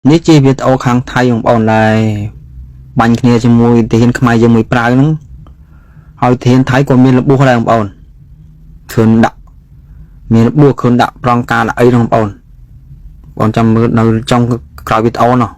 នេះជាវីដេអូខាងថៃបងប្អូនដែរបាញ់គ្នាជាមួយទាហានខ្មែរយើងមួយប្រាវហ្នឹងហើយទាហានថៃក៏មានរបួសដែរបងប្អូនឃើញដាក់មានរបួសឃើញដាក់ប្រងការអីហ្នឹងបងប្អូនចាំមើលនៅtrongក្រោយវីដេអូនោះ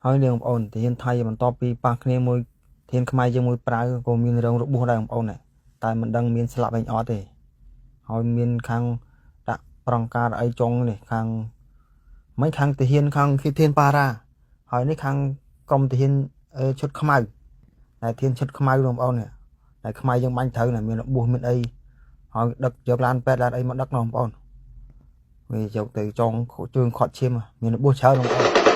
ហើយនាងបងប្អូនទាហានថៃបន្ទាប់ពីប៉ះគ្នាមួយទាហានខ្មែរយើងមួយប្រាវក៏មានរងរបួសដែរបងប្អូនតែមិនដឹងមានស្លាប់វិញអត់ទេហើយមានខាងដាក់ប្រងការអីចុងនេះខាងមិនខាងទាហានខាងទាហានប៉ារ៉ាហើយនេះខាងក្រុមទាហានឈុតខ្មៅតែទាហានឈុតខ្មៅបងប្អូនតែខ្មែរយើងបាញ់ត្រូវមានរបួសមានអីហើយដឹកយកឡានពេទ្យឡានអីមកដឹកបងប្អូនវាយកទៅចងជើងខាត់ឈាមមានរបួសច្រើនបងប្អូន